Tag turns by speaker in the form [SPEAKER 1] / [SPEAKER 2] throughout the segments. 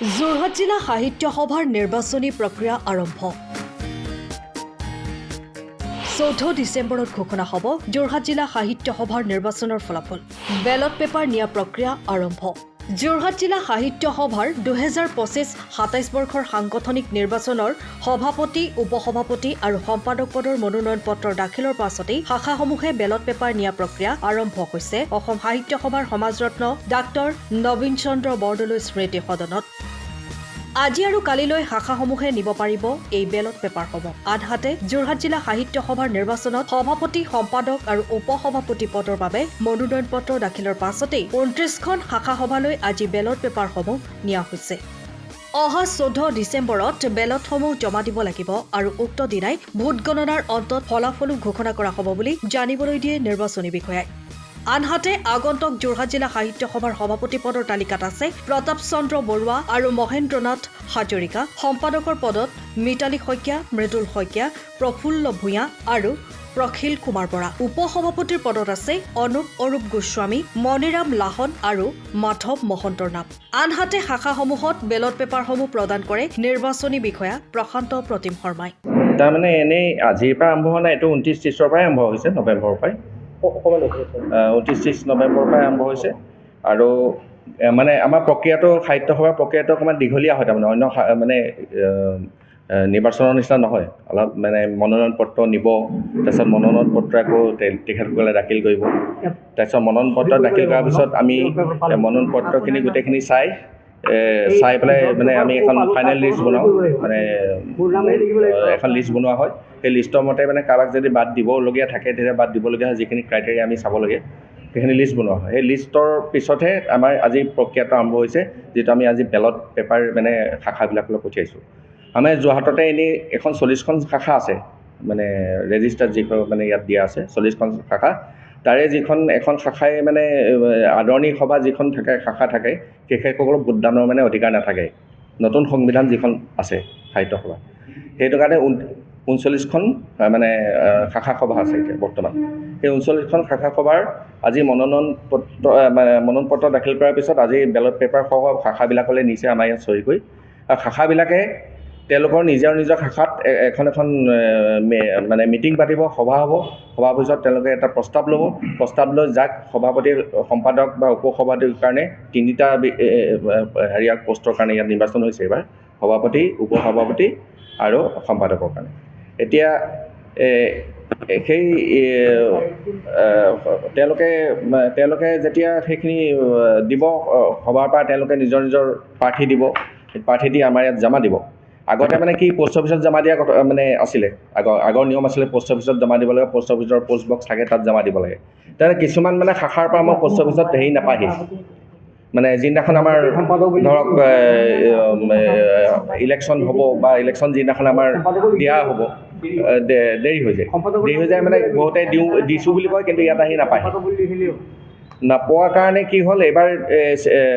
[SPEAKER 1] যোৰহাট জিলা সাহিত্য সভাৰ নিৰ্বাচনী প্ৰক্ৰিয়া আৰম্ভ 14 ডিচেম্বৰত ঘোষণা হ'ব যোৰহাট জিলা সাহিত্য সভাৰ নিৰ্বাচনৰ ফলাফল বেলট পেপাৰ নিয়া প্ৰক্ৰিয়া আৰম্ভ যোৰহাট জিলা সাহিত্য সভাৰ 2025-27 বৰ্ষৰ সাংগঠনিক নিৰ্বাচনৰ সভাপতি উপসভাপতি আৰু সম্পাদক পদৰ মনোনয়ন পত্ৰ দাখিলৰ পাছতেই শাখাসমূহে বেলট পেপাৰ নিয়া প্ৰক্ৰিয়া আৰম্ভ হৈছে অসম সাহিত্য সভাৰ সমাজৰত্ন ডাক্তৰ নবীন চন্দ্ৰ বৰদলৈ স্মৃতি সদনত আজি আৰু কালিলৈ শাখাসমূহে নিব পাৰিব এই বেলট পেপাৰসমূহ আনহাতে যোৰহাট জিলা সাহিত্য সভাৰ নিৰ্বাচনত সভাপতি সম্পাদক আৰু উপসভাপতি পদৰ বাবে মনোনয়ন পত্ৰ দাখিলৰ পাছতেই 29খন শাখা সভালৈ আজি বেলট পেপাৰসমূহ নিয়া হৈছে অহা 14 ডিচেম্বৰত বেলটসমূহ জমা দিব লাগিব আৰু উক্ত দিনাই ভোট গণনাৰ অন্তত ফলাফলো ঘোষণা কৰা হ'ব বুলি জানিবলৈ দিয়ে নিৰ্বাচনী বিষয়াই আনহাতে আগন্তুক যোৰহাট জিলা সাহিত্য সভাৰ সভাপতি পদৰ তালিকাত আছে প্ৰতাপ চন্দ্ৰ বৰুৱা আৰু মহেন্দ্ৰনাথ হাজৰিকা সম্পাদকৰ পদত মিতালী শইকীয়া মৃদুল শইকীয়া প্ৰফুল্ল ভূঞা আৰু প্ৰখিল কুমাৰ বৰা উপসভাপতিৰ পদত আছে অনুপ অৰূপ গোস্বামী মণিৰাম লাহন আৰু মাধৱ মহন্তৰ নাম আনহাতে শাখাসমূহত বেলট পেপাৰসমূহ প্ৰদান কৰে নিৰ্বাচনী বিষয়া প্ৰশান্ত প্ৰতিম শৰ্মাই
[SPEAKER 2] তাৰমানে এনেই আজিৰ পৰা আৰম্ভ হোৱা নাই এইটো 29-30ৰ পৰাই আৰম্ভ হৈছে নৱেম্বৰৰ পৰাই 29 নৱেম্বৰৰ পৰাই আৰম্ভ হৈছে আৰু মানে আমাৰ প্ৰক্ৰিয়াটো সাহিত্য সভাৰ প্ৰক্ৰিয়াটো অকণমান দীঘলীয়া হয় তাৰমানে অন্য মানে নিৰ্বাচনৰ নিচিনা নহয় অলপ মানে মনোনয়ন পত্ৰ নিব তাৰপিছত মনোনয়ন পত্ৰ আকৌ তেখেতসকলে দাখিল কৰিব তাৰপিছত মনোনয়ন পত্ৰ দাখিল কৰাৰ পিছত আমি মনোনয়ন পত্ৰখিনি গোটেইখিনি চাই পেলাই মানে আমি এখন ফাইনেল লিষ্ট বনাওঁ মানে এখন লিষ্ট বনোৱা হয় সেই লিষ্টৰ মতে মানে কাৰোবাক যদি বাদ দিবলগীয়া থাকে তেতিয়া বাদ দিবলগীয়া হয় যিখিনি ক্ৰাইটেৰিয়া আমি চাব লাগে সেইখিনি লিষ্ট বনোৱা হয় সেই লিষ্টৰ পিছতহে আমাৰ আজি প্ৰক্ৰিয়াটো আৰম্ভ হৈছে যিটো আমি আজি বেলট পেপাৰ মানে শাখাবিলাকলৈ পঠিয়াইছোঁ আমাৰ যোৰহাটতে এনেই এখন 40খন শাখা আছে মানে ৰেজিষ্টাৰ যিখন মানে ইয়াত দিয়া আছে 40খন শাখা তাৰে যিখন এখন শাখাই মানে আদৰণি সভা যিখন থাকে শাখা থাকে সেইসকলৰ ভোটদানৰ মানে অধিকাৰ নাথাকে নতুন সংবিধান যিখন আছে সাহিত্য সভা সেইটো কাৰণে 39খন মানে শাখা সভা আছে এতিয়া বৰ্তমান সেই 39খন শাখা সভাৰ আজি মনোনয়ন পত্ৰ দাখিল কৰাৰ পিছত আজি বেলট পেপাৰ সহ শাখাবিলাকলৈ নিছে আমাৰ ইয়াত চহী কৰি আৰু শাখাবিলাকে তেওঁলোকৰ নিজৰ শাখাত এখন মানে মিটিং পাতিব সভা হ'ব সভাৰ পিছত তেওঁলোকে এটা প্ৰস্তাৱ লৈ যাক সভাপতি সম্পাদক বা উপসভাপতিৰ কাৰণে তিনিটা হেৰিয়াৰ পষ্টৰ কাৰণে ইয়াত নিৰ্বাচন হৈছে এইবাৰ সভাপতি উপসভাপতি আৰু সম্পাদকৰ কাৰণে এতিয়া সেই তেওঁলোকে যেতিয়া সেইখিনি দিব সভাৰ পৰা তেওঁলোকে নিজৰ প্ৰাৰ্থী দি আমাৰ ইয়াত জমা দিব আগতে মানে কি পোষ্ট অফিচত জমা দিয়া মানে আছিলে আগৰ নিয়ম আছিলে পোষ্ট অফিচত জমা দিব লাগে পোষ্ট অফিচৰ পোষ্ট বক্স থাকে তাত জমা দিব লাগে তাৰমানে কিছুমান মানে শাখাৰ পৰা আমাৰ পোষ্ট অফিচত হেৰি নাপায়হি মানে যিদিনাখন আমাৰ ধৰক ইলেকশ্যন হ'ব বা ইলেকশ্যন যিদিনাখন আমাৰ দিয়া হ'ব দেৰি হৈ যায় মানে বহুতে দিছোঁ বুলি কয় কিন্তু ইয়াত আহি নাপায় নাপোৱাৰ কাৰণে কি হ'ল এইবাৰ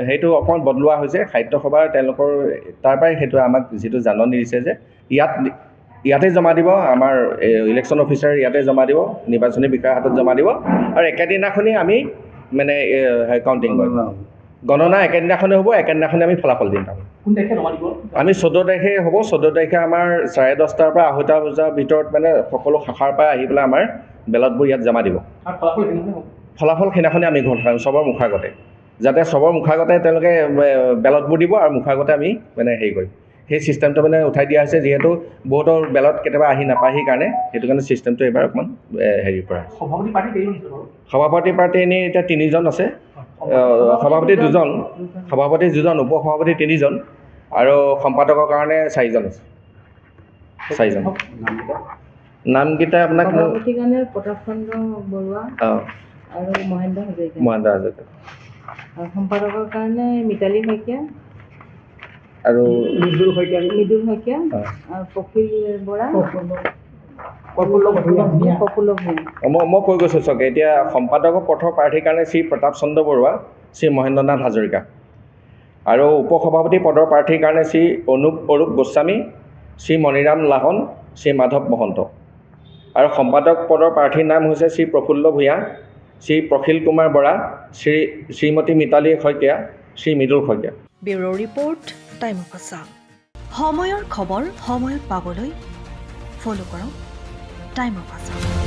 [SPEAKER 2] সেইটো অকণমান বদলোৱা হৈছে সাহিত্য সভাৰ তেওঁলোকৰ তাৰ পৰাই সেইটো আমাক যিটো জাননী দিছে যে ইয়াতে জমা দিব আমাৰ ইলেকশ্যন অফিচাৰ ইয়াতে জমা দিব নিৰ্বাচনী বিষয়াৰ হাতত জমা দিব আৰু একেদিনাখনেই আমি মানে কাউণ্টিং কৰিম গণনা একেদিনাখনে হ'ব একেদিনাখনে আমি ফলাফল দিম আমি 14 তাৰিখে হ'ব 14 তাৰিখে আমাৰ 10:30 পৰা 2:30 বজাৰ ভিতৰত মানে সকলো শাখাৰ পৰা আহি পেলাই আমাৰ বেলটবোৰ ইয়াত জমা দিব ফলাফল সেইদিনাখনে আমি ঘোষণা চবৰ মুখাগতে যাতে চবৰ মুখাগতে তেওঁলোকে বেলটবোৰ দিব আৰু মুখাগতে আমি মানে হেৰি কৰিম সেই চিষ্টেমটো মানে উঠাই দিয়া হৈছে যিহেতু বহুতৰ বেলট কেতিয়াবা আহি নাপায়হি কাৰণে সেইটো কাৰণে চিষ্টেমটো এইবাৰ অকণমান হেৰি কৰা সভাপতি প্ৰাৰ্থী এনেই এতিয়া 3জন আছে সভাপতি 2জন উপসভাপতি 3জন আৰু সম্পাদকৰ কাৰণে 4জন আছে 4জন নামকেইটা আপোনাক
[SPEAKER 3] প্ৰতাপ চন্দ্ৰ বৰুৱা আৰু মহেন্দ্ৰ হাজৰিকা আৰু সম্পাদকৰ কাৰণে মিতালী শইকীয়া
[SPEAKER 2] আৰু
[SPEAKER 3] মৃদুল শইকীয়া আৰু প্ৰফুল্ল বৰা
[SPEAKER 2] মই কৈ গৈছোঁ চাওক এতিয়া সম্পাদকৰ পথৰ প্ৰাৰ্থীৰ কাৰণে শ্ৰী প্ৰতাপ চন্দ্ৰ বৰুৱা শ্ৰী মহেন্দ্ৰনাথ হাজৰিকা আৰু উপসভাপতি পদৰ প্ৰাৰ্থীৰ কাৰণে শ্ৰী অনুপ অৰূপ গোস্বামী শ্ৰী মণিৰাম লাহন শ্ৰী মাধৱ মহন্ত আৰু সম্পাদক পদৰ প্ৰাৰ্থীৰ নাম হৈছে Shri Prafulla Bhuyan Shri Prakhil Kumar Bora Shrimati Mitali Saikia Shri Mridul Saikia
[SPEAKER 1] bureau report time of Assam সময়ৰ খবৰ সময়ত পাবলৈ ফ'ল' কৰক টাইম অফ আছাম